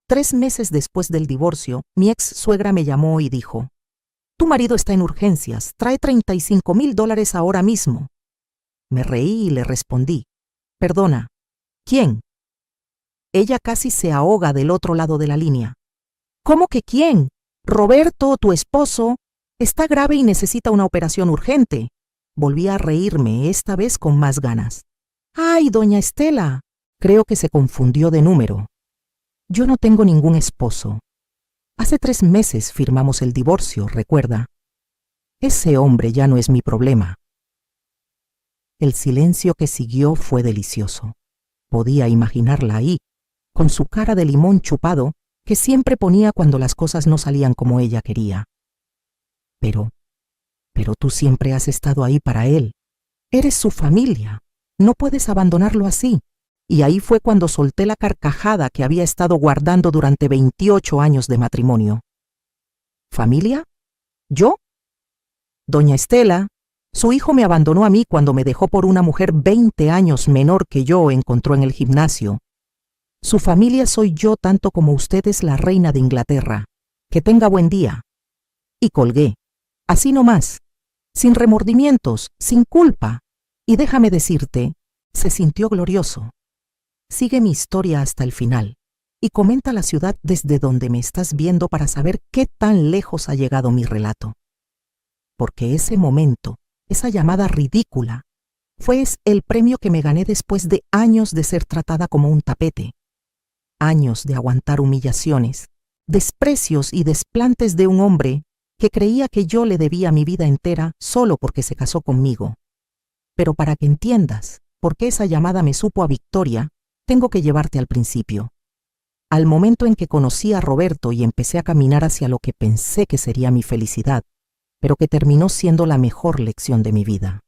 3 meses después del divorcio, mi ex suegra me llamó y dijo: «Tu marido está en urgencias, trae $35,000 ahora mismo». Me reí y le respondí: «Perdona, ¿quién?». Ella casi se ahoga del otro lado de la línea. «¿Cómo que quién? Roberto, tu esposo, está grave y necesita una operación urgente». Volví a reírme, esta vez con más ganas. «Ay, doña Estela». Creo que se confundió de número. Yo no tengo ningún esposo. Hace 3 meses firmamos el divorcio, ¿recuerda? Ese hombre ya no es mi problema. El silencio que siguió fue delicioso. Podía imaginarla ahí, con su cara de limón chupado que siempre ponía cuando las cosas no salían como ella quería. Pero tú siempre has estado ahí para él. Eres su familia. No puedes abandonarlo así. Y ahí fue cuando solté la carcajada que había estado guardando durante 28 años de matrimonio. ¿Familia? ¿Yo? Doña Estela, su hijo me abandonó a mí cuando me dejó por una mujer 20 años menor que yo encontró en el gimnasio. Su familia soy yo tanto como usted es la reina de Inglaterra. Que tenga buen día. Y colgué. Así nomás. Sin remordimientos, sin culpa. Y déjame decirte, se sintió glorioso. Sigue mi historia hasta el final y comenta la ciudad desde donde me estás viendo para saber qué tan lejos ha llegado mi relato. Porque ese momento, esa llamada ridícula, fue el premio que me gané después de años de ser tratada como un tapete, años de aguantar humillaciones, desprecios y desplantes de un hombre que creía que yo le debía mi vida entera solo porque se casó conmigo. Pero para que entiendas por qué esa llamada me supo a victoria, tengo que llevarte al principio, al momento en que conocí a Roberto y empecé a caminar hacia lo que pensé que sería mi felicidad, pero que terminó siendo la mejor lección de mi vida.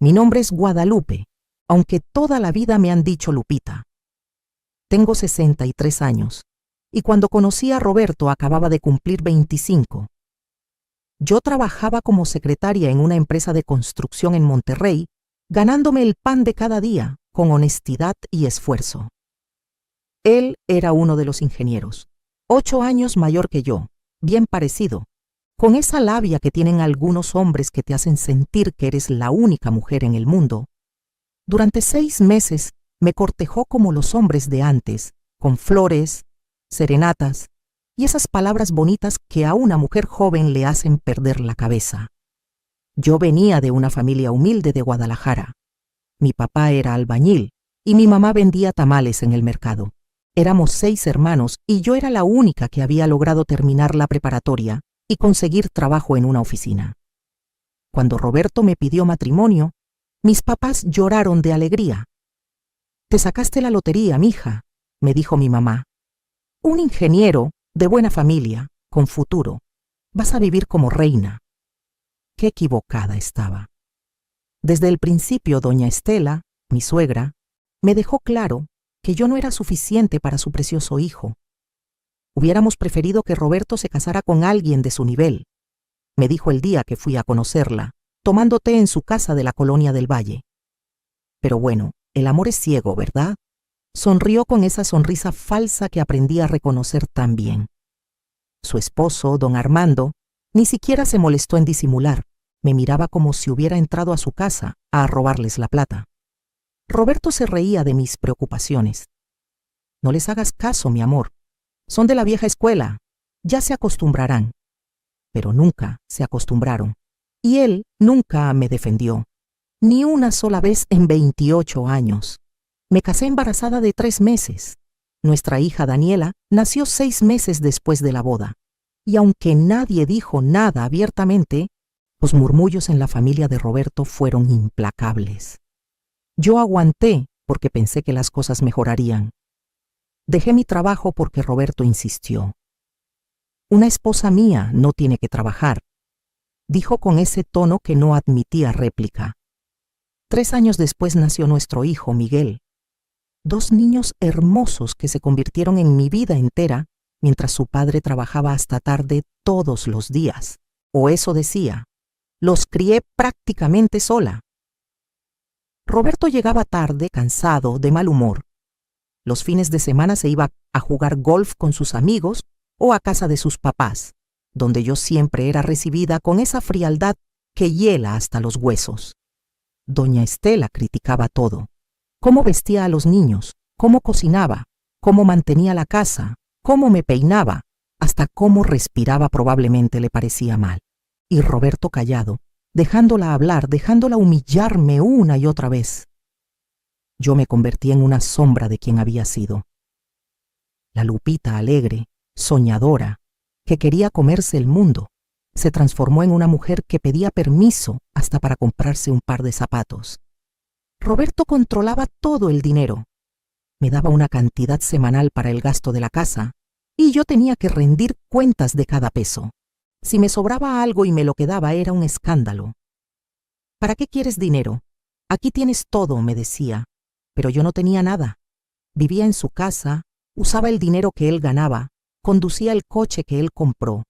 Mi nombre es Guadalupe, aunque toda la vida me han dicho Lupita. Tengo 63 años, y cuando conocí a Roberto acababa de cumplir 25. Yo trabajaba como secretaria en una empresa de construcción en Monterrey, ganándome el pan de cada día, con honestidad y esfuerzo. Él era uno de los ingenieros, 8 años mayor que yo, bien parecido, con esa labia que tienen algunos hombres que te hacen sentir que eres la única mujer en el mundo. Durante 6 meses me cortejó como los hombres de antes, con flores, serenatas y esas palabras bonitas que a una mujer joven le hacen perder la cabeza. Yo venía de una familia humilde de Guadalajara. Mi papá era albañil y mi mamá vendía tamales en el mercado. Éramos 6 hermanos y yo era la única que había logrado terminar la preparatoria y conseguir trabajo en una oficina. Cuando Roberto me pidió matrimonio, mis papás lloraron de alegría. «Te sacaste la lotería, mija», me dijo mi mamá. «Un ingeniero de buena familia, con futuro. Vas a vivir como reina». Qué equivocada estaba. Desde el principio, doña Estela, mi suegra, me dejó claro que yo no era suficiente para su precioso hijo. Hubiéramos preferido que Roberto se casara con alguien de su nivel, me dijo el día que fui a conocerla, tomando té en su casa de la Colonia del Valle. Pero bueno, el amor es ciego, ¿verdad? Sonrió con esa sonrisa falsa que aprendí a reconocer tan bien. Su esposo, don Armando, ni siquiera se molestó en disimular. Me miraba como si hubiera entrado a su casa a robarles la plata. Roberto se reía de mis preocupaciones. «No les hagas caso, mi amor. Son de la vieja escuela. Ya se acostumbrarán». Pero nunca se acostumbraron. Y él nunca me defendió. Ni una sola vez en 28 años. Me casé embarazada de 3 meses. Nuestra hija Daniela nació 6 meses después de la boda. Y aunque nadie dijo nada abiertamente, los murmullos en la familia de Roberto fueron implacables. Yo aguanté porque pensé que las cosas mejorarían. Dejé mi trabajo porque Roberto insistió. «Una esposa mía no tiene que trabajar», dijo con ese tono que no admitía réplica. 3 años después nació nuestro hijo, Miguel. 2 niños hermosos que se convirtieron en mi vida entera mientras su padre trabajaba hasta tarde todos los días. O eso decía. Los crié prácticamente sola. Roberto llegaba tarde, cansado, de mal humor. Los fines de semana se iba a jugar golf con sus amigos o a casa de sus papás, donde yo siempre era recibida con esa frialdad que hiela hasta los huesos. Doña Estela criticaba todo: cómo vestía a los niños, cómo cocinaba, cómo mantenía la casa, cómo me peinaba, hasta cómo respiraba probablemente le parecía mal. Y Roberto callado, dejándola hablar, dejándola humillarme una y otra vez. Yo me convertí en una sombra de quien había sido. La Lupita alegre, soñadora, que quería comerse el mundo, se transformó en una mujer que pedía permiso hasta para comprarse un par de zapatos. Roberto controlaba todo el dinero. Me daba una cantidad semanal para el gasto de la casa y yo tenía que rendir cuentas de cada peso. Si me sobraba algo y me lo quedaba era un escándalo. ¿Para qué quieres dinero? Aquí tienes todo, me decía, pero yo no tenía nada. Vivía en su casa, usaba el dinero que él ganaba, conducía el coche que él compró.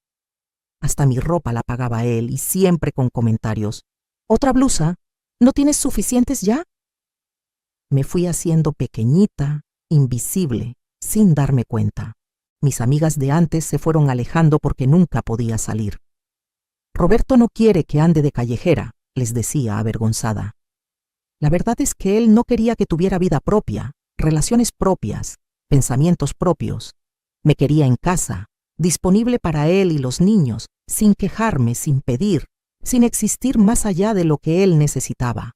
Hasta mi ropa la pagaba él y siempre con comentarios: ¿otra blusa? ¿No tienes suficientes ya? Me fui haciendo pequeñita, invisible, sin darme cuenta. Mis amigas de antes se fueron alejando porque nunca podía salir. Roberto no quiere que ande de callejera, les decía avergonzada. La verdad es que él no quería que tuviera vida propia, relaciones propias, pensamientos propios. Me quería en casa, disponible para él y los niños, sin quejarme, sin pedir, sin existir más allá de lo que él necesitaba.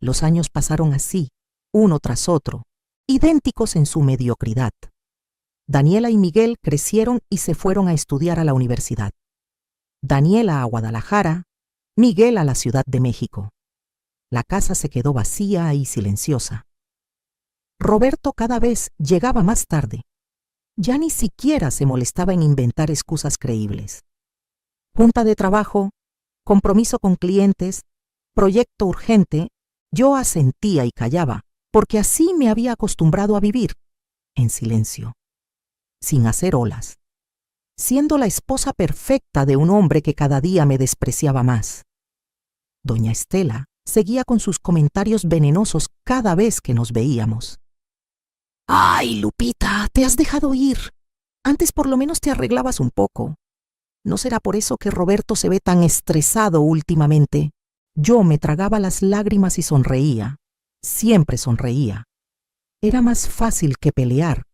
Los años pasaron así, uno tras otro, idénticos en su mediocridad. Daniela y Miguel crecieron y se fueron a estudiar a la universidad. Daniela a Guadalajara, Miguel a la Ciudad de México. La casa se quedó vacía y silenciosa. Roberto cada vez llegaba más tarde. Ya ni siquiera se molestaba en inventar excusas creíbles. Junta de trabajo, compromiso con clientes, proyecto urgente, yo asentía y callaba, porque así me había acostumbrado a vivir, en silencio, sin hacer olas, siendo la esposa perfecta de un hombre que cada día me despreciaba más. Doña Estela seguía con sus comentarios venenosos cada vez que nos veíamos. «¡Ay, Lupita, te has dejado ir! Antes por lo menos te arreglabas un poco. ¿No será por eso que Roberto se ve tan estresado últimamente?» Yo me tragaba las lágrimas y sonreía. Siempre sonreía. Era más fácil que pelear.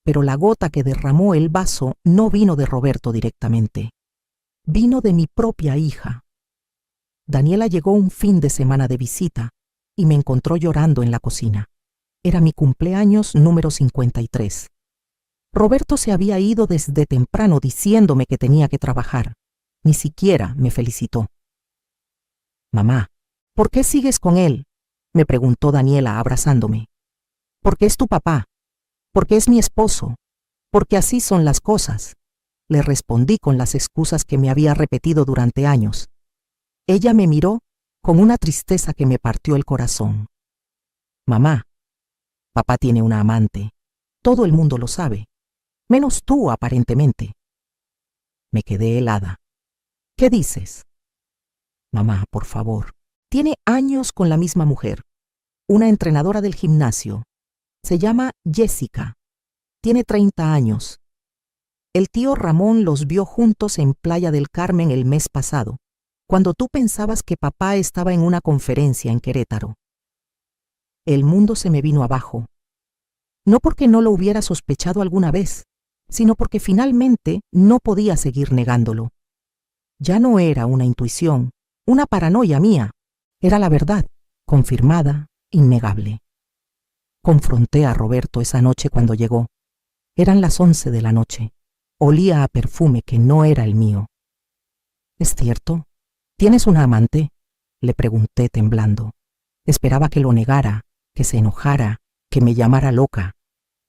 Pero la gota que derramó el vaso no vino de Roberto directamente. Vino de mi propia hija. Daniela llegó un fin de semana de visita y me encontró llorando en la cocina. Era mi cumpleaños número 53. Roberto se había ido desde temprano diciéndome que tenía que trabajar. Ni siquiera me felicitó. «Mamá, ¿por qué sigues con él?», me preguntó Daniela abrazándome. «Porque es tu papá, porque es mi esposo, porque así son las cosas», le respondí con las excusas que me había repetido durante años. Ella me miró con una tristeza que me partió el corazón. «Mamá, papá tiene una amante. Todo el mundo lo sabe, menos tú aparentemente». Me quedé helada. «¿Qué dices?». «Mamá, por favor». Tiene años con la misma mujer, una entrenadora del gimnasio. Se llama Jessica. Tiene 30 años. El tío Ramón los vio juntos en Playa del Carmen el mes pasado, cuando tú pensabas que papá estaba en una conferencia en Querétaro. El mundo se me vino abajo. No porque no lo hubiera sospechado alguna vez, sino porque finalmente no podía seguir negándolo. Ya no era una intuición, una paranoia mía. Era la verdad, confirmada, innegable. Confronté a Roberto esa noche cuando llegó. Eran las 11 de la noche. Olía a perfume que no era el mío. «¿Es cierto? ¿Tienes una amante?», le pregunté temblando. Esperaba que lo negara, que se enojara, que me llamara loca.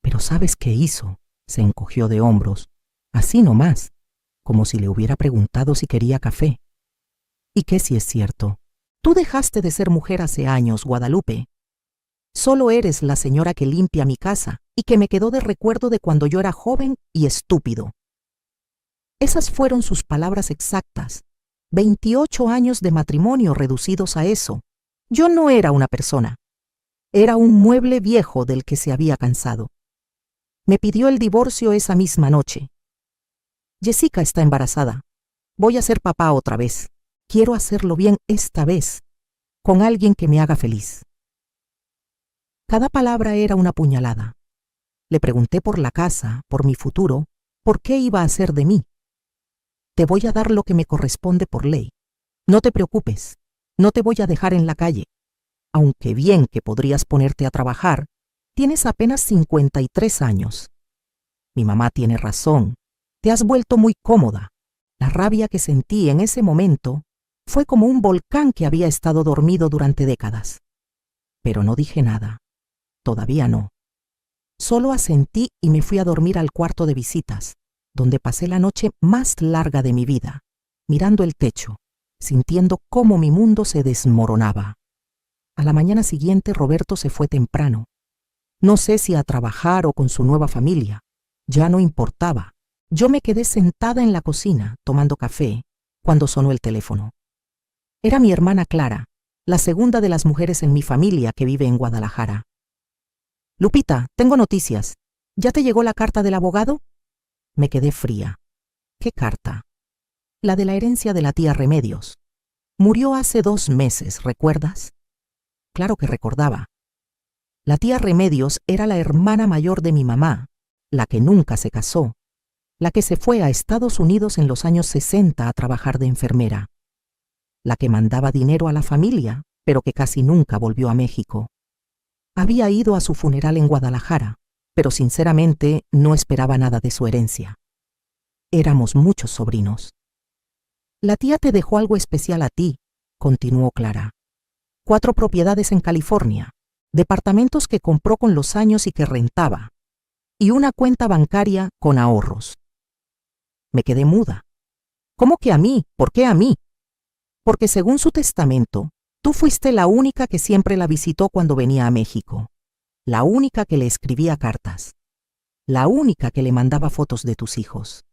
Pero ¿sabes qué hizo? Se encogió de hombros, así nomás, como si le hubiera preguntado si quería café. «¿Y qué si es cierto? Tú dejaste de ser mujer hace años, Guadalupe. Solo eres la señora que limpia mi casa y que me quedó de recuerdo de cuando yo era joven y estúpido». Esas fueron sus palabras exactas. 28 años de matrimonio reducidos a eso. Yo no era una persona. Era un mueble viejo del que se había cansado. Me pidió el divorcio esa misma noche. Jessica está embarazada. Voy a ser papá otra vez. Quiero hacerlo bien esta vez, con alguien que me haga feliz. Cada palabra era una puñalada. Le pregunté por la casa, por mi futuro, por qué iba a hacer de mí. Te voy a dar lo que me corresponde por ley. No te preocupes, no te voy a dejar en la calle. Aunque bien que podrías ponerte a trabajar, tienes apenas 53 años. Mi mamá tiene razón, te has vuelto muy cómoda. La rabia que sentí en ese momento fue como un volcán que había estado dormido durante décadas. Pero no dije nada, todavía no. Solo asentí y me fui a dormir al cuarto de visitas, donde pasé la noche más larga de mi vida, mirando el techo, sintiendo cómo mi mundo se desmoronaba. A la mañana siguiente Roberto se fue temprano. No sé si a trabajar o con su nueva familia. Ya no importaba. Yo me quedé sentada en la cocina, tomando café, cuando sonó el teléfono. Era mi hermana Clara, la segunda de las mujeres en mi familia que vive en Guadalajara. Lupita, tengo noticias. ¿Ya te llegó la carta del abogado? Me quedé fría. ¿Qué carta? La de la herencia de la tía Remedios. Murió hace 2 meses, ¿recuerdas? Claro que recordaba. La tía Remedios era la hermana mayor de mi mamá, la que nunca se casó, la que se fue a Estados Unidos en los años 60 a trabajar de enfermera, la que mandaba dinero a la familia, pero que casi nunca volvió a México. Había ido a su funeral en Guadalajara, pero sinceramente no esperaba nada de su herencia. Éramos muchos sobrinos. La tía te dejó algo especial a ti, continuó Clara. 4 propiedades en California, departamentos que compró con los años y que rentaba, y una cuenta bancaria con ahorros. Me quedé muda. ¿Cómo que a mí? ¿Por qué a mí? Porque según su testamento, tú fuiste la única que siempre la visitó cuando venía a México, la única que le escribía cartas, la única que le mandaba fotos de tus hijos.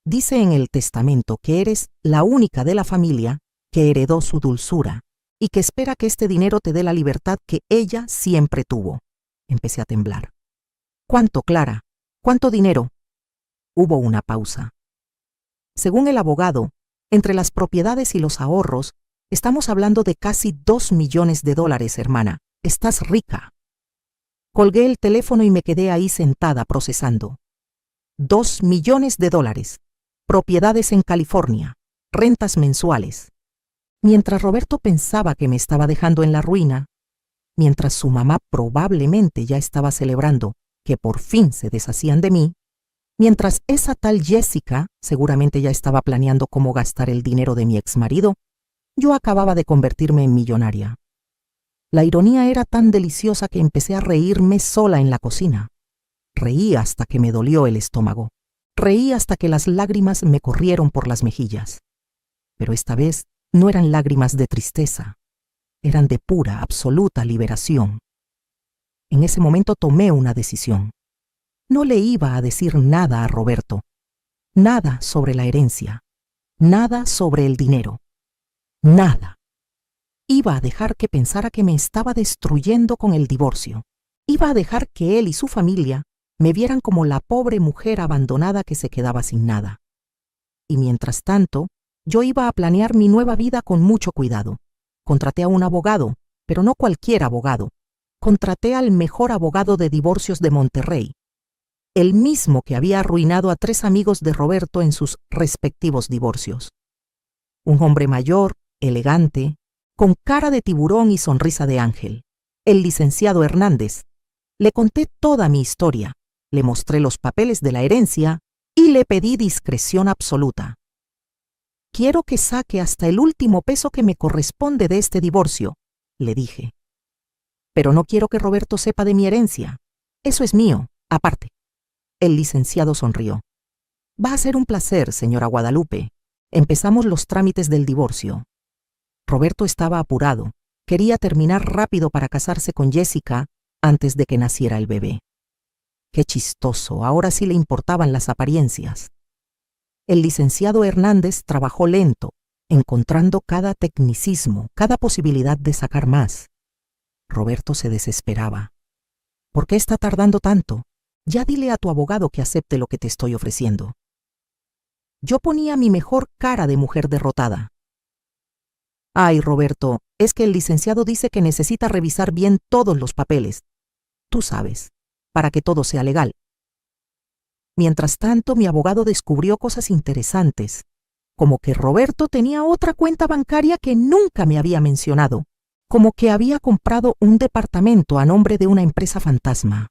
Dice en el testamento que eres la única de la familia que heredó su dulzura y que espera que este dinero te dé la libertad que ella siempre tuvo. Empecé a temblar. ¿Cuánto, Clara? ¿Cuánto dinero? Hubo una pausa. Según el abogado, entre las propiedades y los ahorros, estamos hablando de casi $2 millones, hermana. Estás rica. Colgué el teléfono y me quedé ahí sentada procesando. $2 millones. Propiedades en California. Rentas mensuales. Mientras Roberto pensaba que me estaba dejando en la ruina, mientras su mamá probablemente ya estaba celebrando que por fin se deshacían de mí, mientras esa tal Jessica seguramente ya estaba planeando cómo gastar el dinero de mi exmarido, yo acababa de convertirme en millonaria. La ironía era tan deliciosa que empecé a reírme sola en la cocina. Reí hasta que me dolió el estómago. Reí hasta que las lágrimas me corrieron por las mejillas. Pero esta vez no eran lágrimas de tristeza. Eran de pura, absoluta liberación. En ese momento tomé una decisión. No le iba a decir nada a Roberto. Nada sobre la herencia. Nada sobre el dinero. Nada. Iba a dejar que pensara que me estaba destruyendo con el divorcio. Iba a dejar que él y su familia me vieran como la pobre mujer abandonada que se quedaba sin nada. Y mientras tanto, yo iba a planear mi nueva vida con mucho cuidado. Contraté a un abogado, pero no cualquier abogado. Contraté al mejor abogado de divorcios de Monterrey, el mismo que había arruinado a 3 amigos de Roberto en sus respectivos divorcios. Un hombre mayor, elegante, con cara de tiburón y sonrisa de ángel, el licenciado Hernández. Le conté toda mi historia, le mostré los papeles de la herencia y le pedí discreción absoluta. Quiero que saque hasta el último peso que me corresponde de este divorcio, le dije. Pero no quiero que Roberto sepa de mi herencia. Eso es mío, aparte. El licenciado sonrió. Va a ser un placer, señora Guadalupe. Empezamos los trámites del divorcio. Roberto estaba apurado. Quería terminar rápido para casarse con Jessica antes de que naciera el bebé. Qué chistoso, ahora sí le importaban las apariencias. El licenciado Hernández trabajó lento, encontrando cada tecnicismo, cada posibilidad de sacar más. Roberto se desesperaba. ¿Por qué está tardando tanto? Ya dile a tu abogado que acepte lo que te estoy ofreciendo. Yo ponía mi mejor cara de mujer derrotada. Ay, Roberto, es que el licenciado dice que necesita revisar bien todos los papeles. Tú sabes, para que todo sea legal. Mientras tanto, mi abogado descubrió cosas interesantes, como que Roberto tenía otra cuenta bancaria que nunca me había mencionado, como que había comprado un departamento a nombre de una empresa fantasma,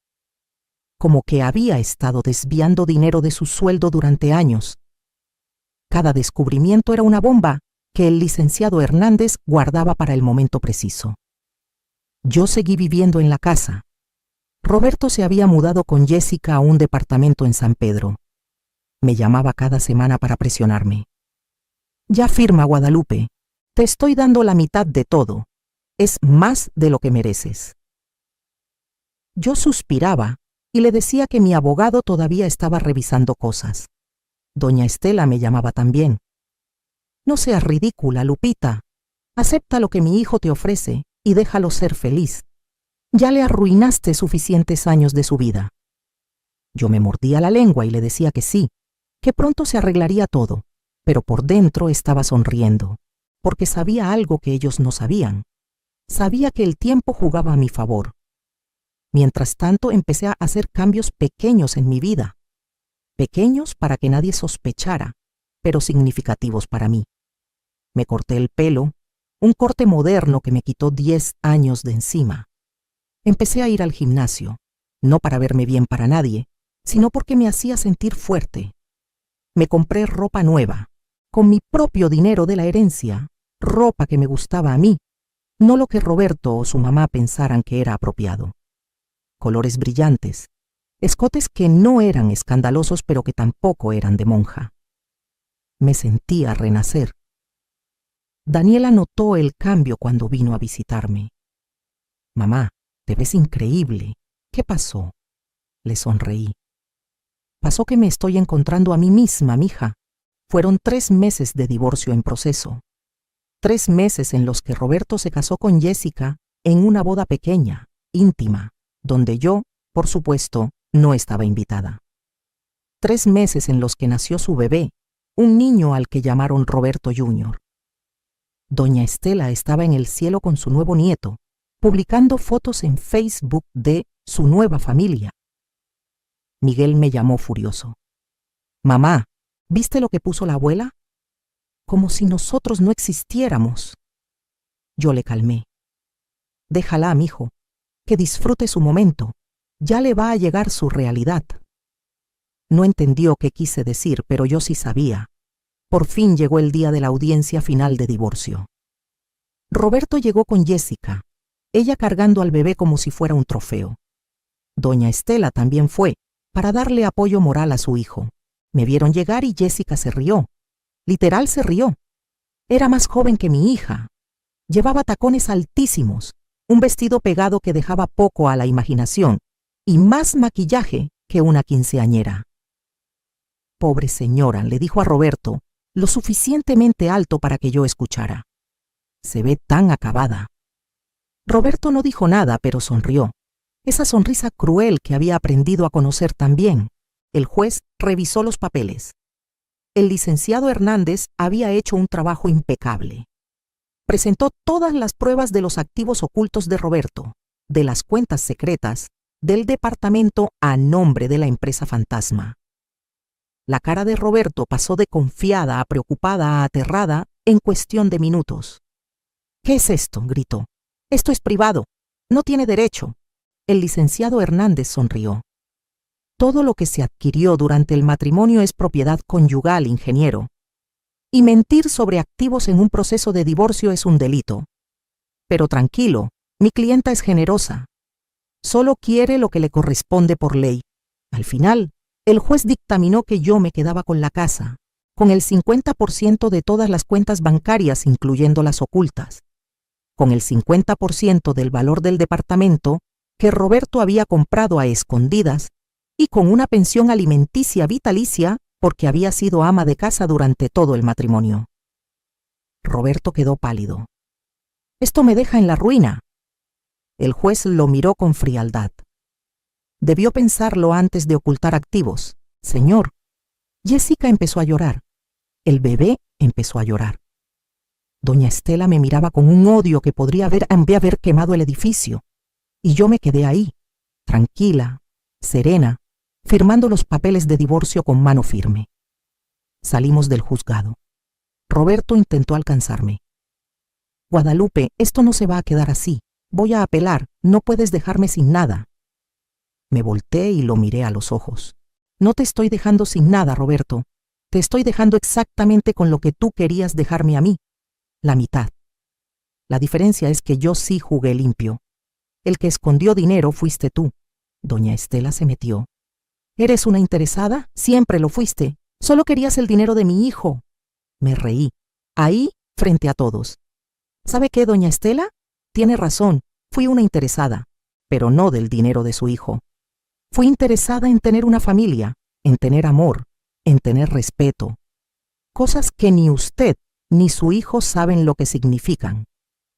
como que había estado desviando dinero de su sueldo durante años. Cada descubrimiento era una bomba que el licenciado Hernández guardaba para el momento preciso. Yo seguí viviendo en la casa. Roberto se había mudado con Jessica a un departamento en San Pedro. Me llamaba cada semana para presionarme. Ya firma, Guadalupe. Te estoy dando la mitad de todo. Es más de lo que mereces. Yo suspiraba y le decía que mi abogado todavía estaba revisando cosas. Doña Estela me llamaba también. No seas ridícula, Lupita. Acepta lo que mi hijo te ofrece y déjalo ser feliz. Ya le arruinaste suficientes años de su vida. Yo me mordía la lengua y le decía que sí, que pronto se arreglaría todo, pero por dentro estaba sonriendo, porque sabía algo que ellos no sabían. Sabía que el tiempo jugaba a mi favor. Mientras tanto, empecé a hacer cambios pequeños en mi vida. Pequeños para que nadie sospechara, pero significativos para mí. Me corté el pelo, un corte moderno que me quitó 10 años de encima. Empecé a ir al gimnasio, no para verme bien para nadie, sino porque me hacía sentir fuerte. Me compré ropa nueva, con mi propio dinero de la herencia, ropa que me gustaba a mí, no lo que Roberto o su mamá pensaran que era apropiado. Colores brillantes, escotes que no eran escandalosos pero que tampoco eran de monja. Me sentía renacer. Daniela notó el cambio cuando vino a visitarme. Mamá, te ves increíble. ¿Qué pasó? Le sonreí. Pasó que me estoy encontrando a mí misma, mija. Fueron 3 meses de divorcio en proceso. 3 meses en los que Roberto se casó con Jessica en una boda pequeña, íntima, donde yo, por supuesto, no estaba invitada. 3 meses en los que nació su bebé, un niño al que llamaron Roberto Jr. Doña Estela estaba en el cielo con su nuevo nieto, publicando fotos en Facebook de su nueva familia. Miguel me llamó furioso. Mamá, ¿viste lo que puso la abuela? Como si nosotros no existiéramos. Yo le calmé. Déjala, mijo, que disfrute su momento. Ya le va a llegar su realidad. No entendió qué quise decir, pero yo sí sabía. Por fin llegó el día de la audiencia final de divorcio. Roberto llegó con Jessica, ella cargando al bebé como si fuera un trofeo. Doña Estela también fue, para darle apoyo moral a su hijo. Me vieron llegar y Jessica se rió. Literal se rió. Era más joven que mi hija. Llevaba tacones altísimos, un vestido pegado que dejaba poco a la imaginación, y más maquillaje que una quinceañera. Pobre señora, le dijo a Roberto, lo suficientemente alto para que yo escuchara. Se ve tan acabada. Roberto no dijo nada, pero sonrió. Esa sonrisa cruel que había aprendido a conocer tan bien. El juez revisó los papeles. El licenciado Hernández había hecho un trabajo impecable. Presentó todas las pruebas de los activos ocultos de Roberto, de las cuentas secretas, del departamento a nombre de la empresa fantasma. La cara de Roberto pasó de confiada a preocupada a aterrada en cuestión de minutos. ¿Qué es esto?, gritó. Esto es privado. No tiene derecho. El licenciado Hernández sonrió. Todo lo que se adquirió durante el matrimonio es propiedad conyugal, ingeniero. Y mentir sobre activos en un proceso de divorcio es un delito. Pero tranquilo, mi clienta es generosa. Solo quiere lo que le corresponde por ley. Al final, el juez dictaminó que yo me quedaba con la casa, con el 50% de todas las cuentas bancarias, incluyendo las ocultas, con el 50% del valor del departamento que Roberto había comprado a escondidas y con una pensión alimenticia vitalicia porque había sido ama de casa durante todo el matrimonio. Roberto quedó pálido. Esto me deja en la ruina. El juez lo miró con frialdad. Debió pensarlo antes de ocultar activos. Señor. Jessica empezó a llorar. El bebé empezó a llorar. Doña Estela me miraba con un odio que podría haber quemado el edificio. Y yo me quedé ahí, tranquila, serena, firmando los papeles de divorcio con mano firme. Salimos del juzgado. Roberto intentó alcanzarme. Guadalupe, esto no se va a quedar así. Voy a apelar, no puedes dejarme sin nada. Me volteé y lo miré a los ojos. No te estoy dejando sin nada, Roberto. Te estoy dejando exactamente con lo que tú querías dejarme a mí. La mitad. La diferencia es que yo sí jugué limpio. El que escondió dinero fuiste tú. Doña Estela se metió. ¿Eres una interesada? Siempre lo fuiste. Solo querías el dinero de mi hijo. Me reí. Ahí, frente a todos. ¿Sabe qué, doña Estela? Tiene razón. Fui una interesada, pero no del dinero de su hijo. Fui interesada en tener una familia, en tener amor, en tener respeto. Cosas que ni usted ni su hijo saben lo que significan.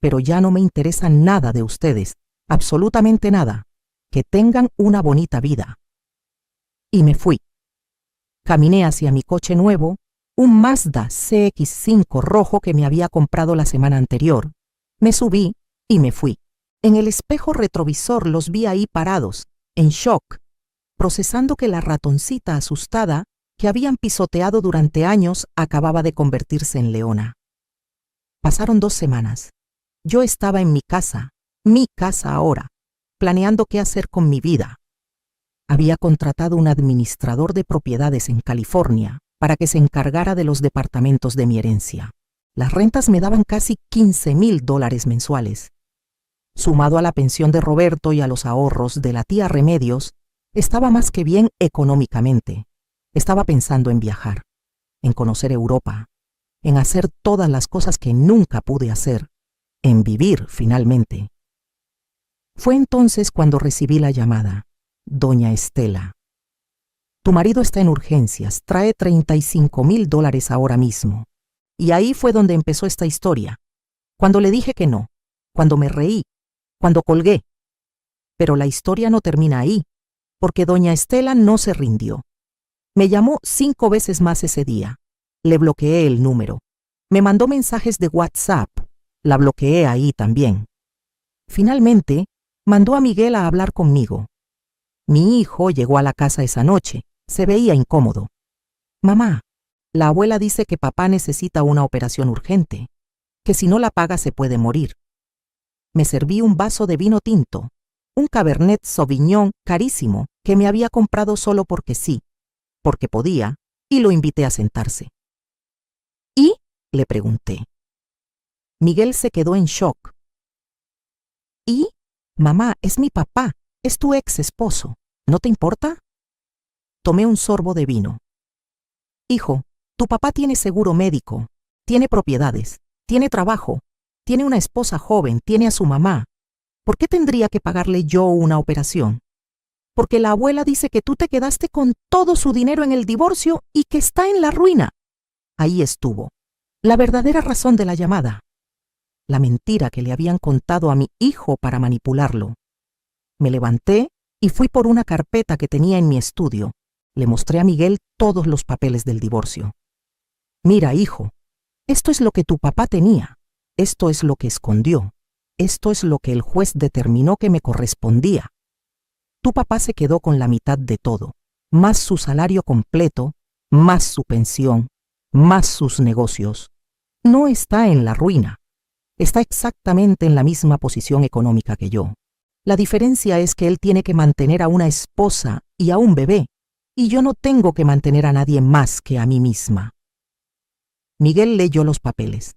Pero ya no me interesa nada de ustedes, absolutamente nada. Que tengan una bonita vida. Y me fui. Caminé hacia mi coche nuevo, un Mazda CX-5 rojo que me había comprado la semana anterior. Me subí y me fui. En el espejo retrovisor los vi ahí parados, en shock, procesando que la ratoncita asustada que habían pisoteado durante años acababa de convertirse en leona. Pasaron 2 semanas. Yo estaba en mi casa ahora, planeando qué hacer con mi vida. Había contratado un administrador de propiedades en California para que se encargara de los departamentos de mi herencia. Las rentas me daban casi $15,000 mensuales. Sumado a la pensión de Roberto y a los ahorros de la tía Remedios, estaba más que bien económicamente. Estaba pensando en viajar, en conocer Europa, en hacer todas las cosas que nunca pude hacer, en vivir finalmente. Fue entonces cuando recibí la llamada. Doña Estela. Tu marido está en urgencias, trae $35,000 ahora mismo. Y ahí fue donde empezó esta historia. Cuando le dije que no, cuando me reí, cuando colgué. Pero la historia no termina ahí, porque doña Estela no se rindió. Me llamó 5 veces más ese día. Le bloqueé el número. Me mandó mensajes de WhatsApp. La bloqueé ahí también. Finalmente, mandó a Miguel a hablar conmigo. Mi hijo llegó a la casa esa noche. Se veía incómodo. Mamá, la abuela dice que papá necesita una operación urgente, que si no la paga se puede morir. Me serví un vaso de vino tinto, un Cabernet Sauvignon carísimo que me había comprado solo porque sí, porque podía, y lo invité a sentarse. ¿Y? Le pregunté. Miguel se quedó en shock. ¿Y? Mamá, es mi papá, es tu ex esposo. ¿No te importa? Tomé un sorbo de vino. Hijo, tu papá tiene seguro médico, tiene propiedades, tiene trabajo, tiene una esposa joven, tiene a su mamá. ¿Por qué tendría que pagarle yo una operación? Porque la abuela dice que tú te quedaste con todo su dinero en el divorcio y que está en la ruina. Ahí estuvo, la verdadera razón de la llamada. La mentira que le habían contado a mi hijo para manipularlo. Me levanté y fui por una carpeta que tenía en mi estudio. Le mostré a Miguel todos los papeles del divorcio. Mira, hijo, esto es lo que tu papá tenía. Esto es lo que escondió. Esto es lo que el juez determinó que me correspondía. Tu papá se quedó con la mitad de todo, más su salario completo, más su pensión, más sus negocios. No está en la ruina. Está exactamente en la misma posición económica que yo. La diferencia es que él tiene que mantener a una esposa y a un bebé, y yo no tengo que mantener a nadie más que a mí misma. Miguel leyó los papeles.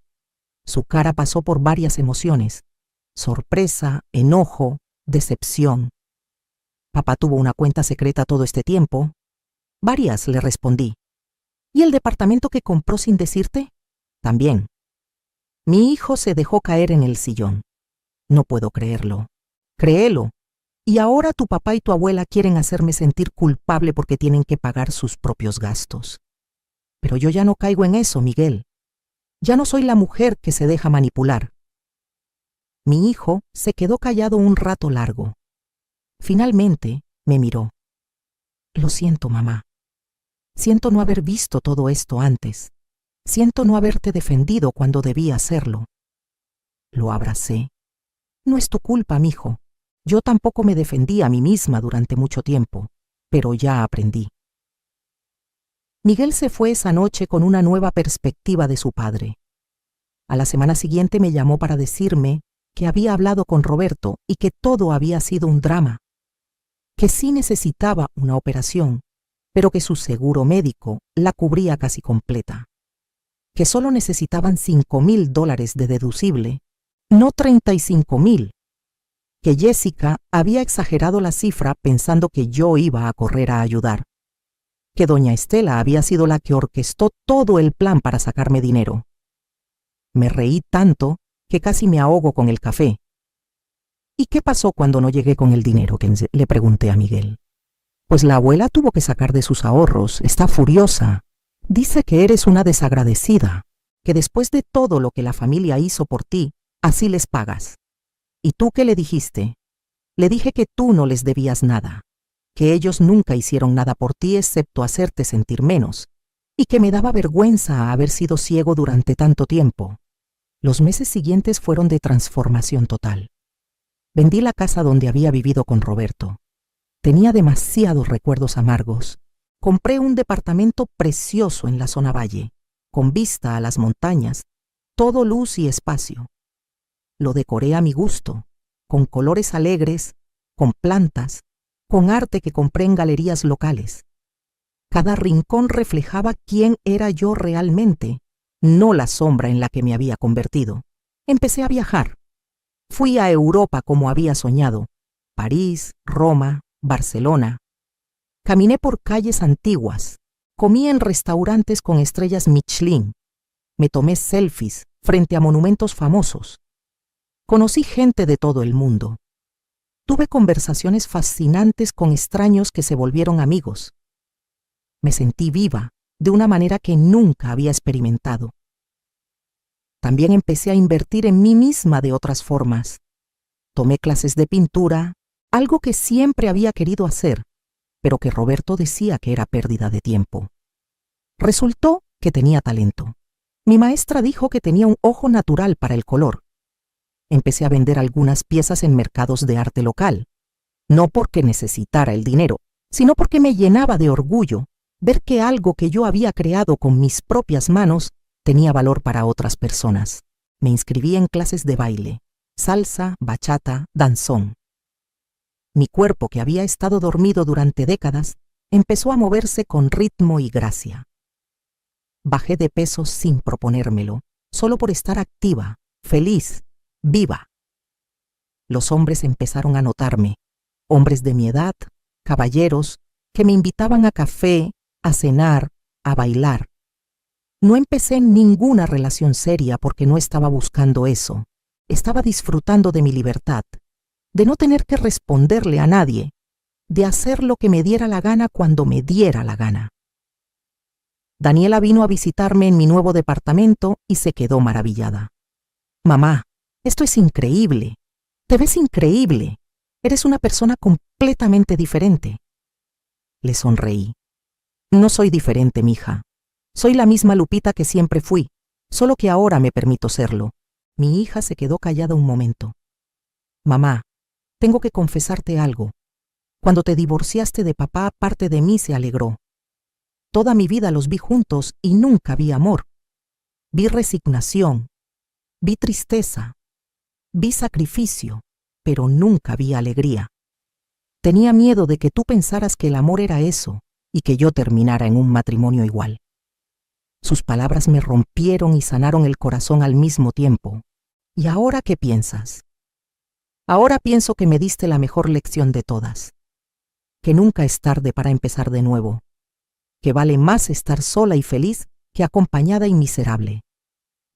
Su cara pasó por varias emociones: sorpresa, enojo, decepción. ¿Papá tuvo una cuenta secreta todo este tiempo? Varias, le respondí. ¿Y el departamento que compró sin decirte? También. Mi hijo se dejó caer en el sillón. No puedo creerlo. Créelo. Y ahora tu papá y tu abuela quieren hacerme sentir culpable porque tienen que pagar sus propios gastos. Pero yo ya no caigo en eso, Miguel. Ya no soy la mujer que se deja manipular. Mi hijo se quedó callado un rato largo. Finalmente me miró. Lo siento, mamá. Siento no haber visto todo esto antes. Siento no haberte defendido cuando debía hacerlo. Lo abracé. No es tu culpa, mijo. Yo tampoco me defendí a mí misma durante mucho tiempo, pero ya aprendí. Miguel se fue esa noche con una nueva perspectiva de su padre. A la semana siguiente me llamó para decirme que había hablado con Roberto y que todo había sido un drama, que sí necesitaba una operación, pero que su seguro médico la cubría casi completa, que solo necesitaban $5,000 de deducible, no 35,000, que Jessica había exagerado la cifra pensando que yo iba a correr a ayudar, que doña Estela había sido la que orquestó todo el plan para sacarme dinero. Me reí tanto que casi me ahogo con el café. ¿Y qué pasó cuando no llegué con el dinero?, le pregunté a Miguel. Pues la abuela tuvo que sacar de sus ahorros, está furiosa. Dice que eres una desagradecida, que después de todo lo que la familia hizo por ti, así les pagas. ¿Y tú qué le dijiste? Le dije que tú no les debías nada, que ellos nunca hicieron nada por ti excepto hacerte sentir menos, y que me daba vergüenza haber sido ciego durante tanto tiempo. Los meses siguientes fueron de transformación total. Vendí la casa donde había vivido con Roberto. Tenía demasiados recuerdos amargos. Compré un departamento precioso en la zona valle, con vista a las montañas, todo luz y espacio. Lo decoré a mi gusto, con colores alegres, con plantas, con arte que compré en galerías locales. Cada rincón reflejaba quién era yo realmente, no la sombra en la que me había convertido. Empecé a viajar. Fui a Europa como había soñado, París, Roma, Barcelona. Caminé por calles antiguas, comí en restaurantes con estrellas Michelin, me tomé selfies frente a monumentos famosos. Conocí gente de todo el mundo. Tuve conversaciones fascinantes con extraños que se volvieron amigos. Me sentí viva de una manera que nunca había experimentado. También empecé a invertir en mí misma de otras formas. Tomé clases de pintura, algo que siempre había querido hacer, pero que Roberto decía que era pérdida de tiempo. Resultó que tenía talento. Mi maestra dijo que tenía un ojo natural para el color. Empecé a vender algunas piezas en mercados de arte local, no porque necesitara el dinero, sino porque me llenaba de orgullo ver que algo que yo había creado con mis propias manos tenía valor para otras personas. Me inscribí en clases de baile, salsa, bachata, danzón. Mi cuerpo, que había estado dormido durante décadas, empezó a moverse con ritmo y gracia. Bajé de peso sin proponérmelo, solo por estar activa, feliz, viva. Los hombres empezaron a notarme, hombres de mi edad, caballeros, que me invitaban a café, a cenar, a bailar. No empecé ninguna relación seria porque no estaba buscando eso. Estaba disfrutando de mi libertad, de no tener que responderle a nadie, de hacer lo que me diera la gana cuando me diera la gana. Daniela vino a visitarme en mi nuevo departamento y se quedó maravillada. Mamá, esto es increíble. Te ves increíble. Eres una persona completamente diferente. Le sonreí. No soy diferente, mija. Soy la misma Lupita que siempre fui, solo que ahora me permito serlo. Mi hija se quedó callada un momento. Mamá, tengo que confesarte algo. Cuando te divorciaste de papá, parte de mí se alegró. Toda mi vida los vi juntos y nunca vi amor. Vi resignación, vi tristeza, vi sacrificio, pero nunca vi alegría. Tenía miedo de que tú pensaras que el amor era eso y que yo terminara en un matrimonio igual. Sus palabras me rompieron y sanaron el corazón al mismo tiempo. ¿Y ahora qué piensas? Ahora pienso que me diste la mejor lección de todas. Que nunca es tarde para empezar de nuevo. Que vale más estar sola y feliz que acompañada y miserable.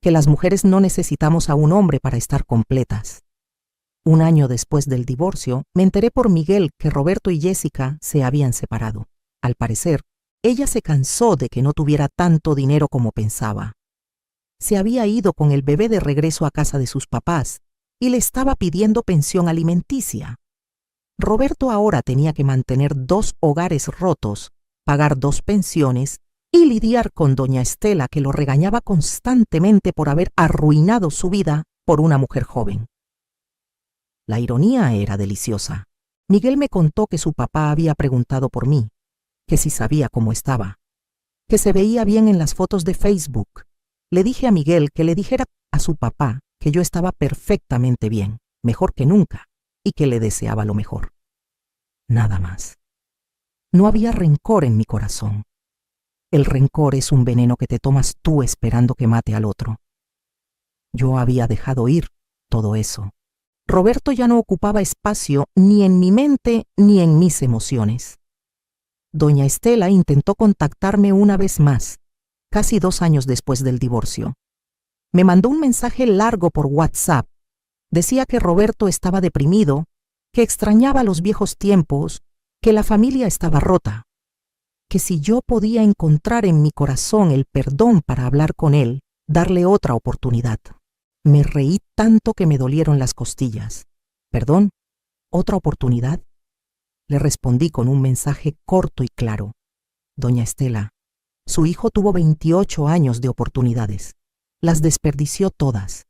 Que las mujeres no necesitamos a un hombre para estar completas. Un año después del divorcio, me enteré por Miguel que Roberto y Jessica se habían separado. Al parecer, ella se cansó de que no tuviera tanto dinero como pensaba. Se había ido con el bebé de regreso a casa de sus papás y le estaba pidiendo pensión alimenticia. Roberto ahora tenía que mantener 2 hogares rotos, pagar 2 pensiones y lidiar con doña Estela, que lo regañaba constantemente por haber arruinado su vida por una mujer joven. La ironía era deliciosa. Miguel me contó que su papá había preguntado por mí, que si sabía cómo estaba, que se veía bien en las fotos de Facebook. Le dije a Miguel que le dijera a su papá que yo estaba perfectamente bien, mejor que nunca, y que le deseaba lo mejor. Nada más. No había rencor en mi corazón. El rencor es un veneno que te tomas tú esperando que mate al otro. Yo había dejado ir todo eso. Roberto ya no ocupaba espacio ni en mi mente ni en mis emociones. Doña Estela intentó contactarme una vez más, casi 2 años después del divorcio. Me mandó un mensaje largo por WhatsApp. Decía que Roberto estaba deprimido, que extrañaba los viejos tiempos, que la familia estaba rota, que si yo podía encontrar en mi corazón el perdón para hablar con él, darle otra oportunidad. Me reí tanto que me dolieron las costillas. ¿Perdón? ¿Otra oportunidad? Le respondí con un mensaje corto y claro. Doña Estela, su hijo tuvo 28 años de oportunidades. Las desperdició todas.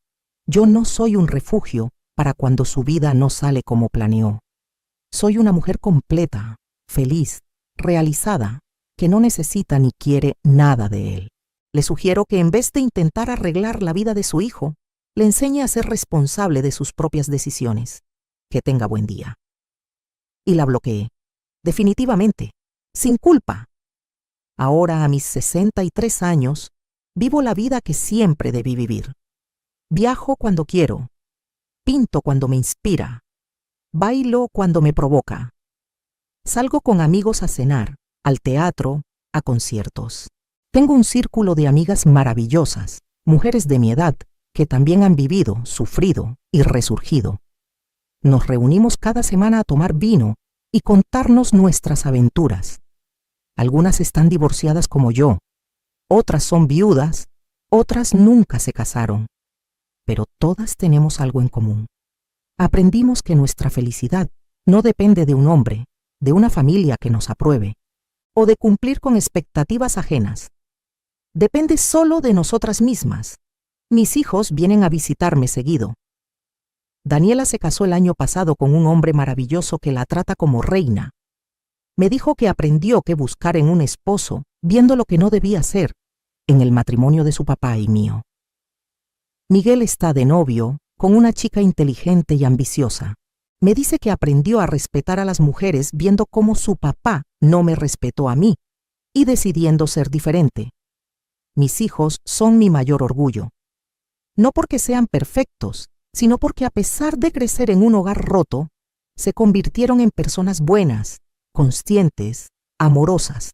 Yo no soy un refugio para cuando su vida no sale como planeó. Soy una mujer completa, feliz, realizada, que no necesita ni quiere nada de él. Le sugiero que en vez de intentar arreglar la vida de su hijo, le enseñe a ser responsable de sus propias decisiones. Que tenga buen día. Y la bloqueé. Definitivamente. Sin culpa. Ahora, a mis 63 años, vivo la vida que siempre debí vivir. Viajo cuando quiero. Pinto cuando me inspira. Bailo cuando me provoca. Salgo con amigos a cenar, al teatro, a conciertos. Tengo un círculo de amigas maravillosas, mujeres de mi edad, que también han vivido, sufrido y resurgido. Nos reunimos cada semana a tomar vino y contarnos nuestras aventuras. Algunas están divorciadas como yo, otras son viudas, otras nunca se casaron, pero todas tenemos algo en común. Aprendimos que nuestra felicidad no depende de un hombre, de una familia que nos apruebe, o de cumplir con expectativas ajenas. Depende solo de nosotras mismas. Mis hijos vienen a visitarme seguido. Daniela se casó el año pasado con un hombre maravilloso que la trata como reina. Me dijo que aprendió qué buscar en un esposo, viendo lo que no debía ser, en el matrimonio de su papá y mío. Miguel está de novio con una chica inteligente y ambiciosa. Me dice que aprendió a respetar a las mujeres viendo cómo su papá no me respetó a mí y decidiendo ser diferente. Mis hijos son mi mayor orgullo. No porque sean perfectos, sino porque a pesar de crecer en un hogar roto, se convirtieron en personas buenas, conscientes, amorosas.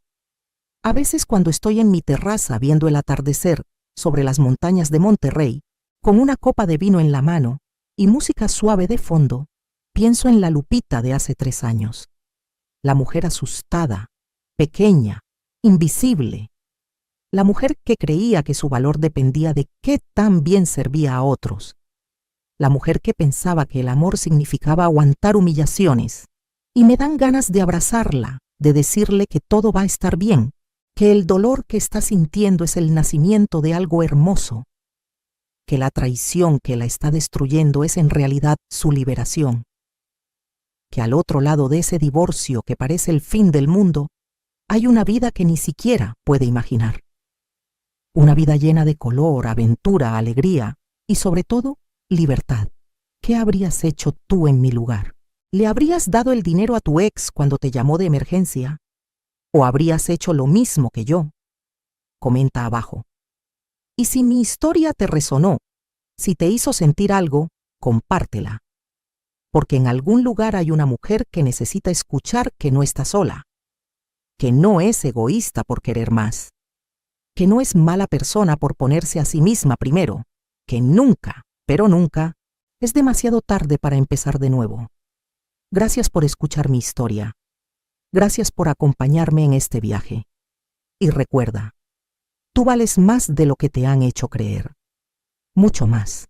A veces cuando estoy en mi terraza viendo el atardecer sobre las montañas de Monterrey, con una copa de vino en la mano y música suave de fondo, pienso en la Lupita de hace 3 años. La mujer asustada, pequeña, invisible. La mujer que creía que su valor dependía de qué tan bien servía a otros. La mujer que pensaba que el amor significaba aguantar humillaciones. Y me dan ganas de abrazarla, de decirle que todo va a estar bien, que el dolor que está sintiendo es el nacimiento de algo hermoso, que la traición que la está destruyendo es en realidad su liberación, que al otro lado de ese divorcio que parece el fin del mundo, hay una vida que ni siquiera puede imaginar. Una vida llena de color, aventura, alegría y sobre todo, libertad. ¿Qué habrías hecho tú en mi lugar? ¿Le habrías dado el dinero a tu ex cuando te llamó de emergencia? ¿O habrías hecho lo mismo que yo? Comenta abajo. Y si mi historia te resonó, si te hizo sentir algo, compártela. Porque en algún lugar hay una mujer que necesita escuchar que no está sola, que no es egoísta por querer más, que no es mala persona por ponerse a sí misma primero, que nunca, pero nunca, es demasiado tarde para empezar de nuevo. Gracias por escuchar mi historia. Gracias por acompañarme en este viaje. Y recuerda, tú vales más de lo que te han hecho creer. Mucho más.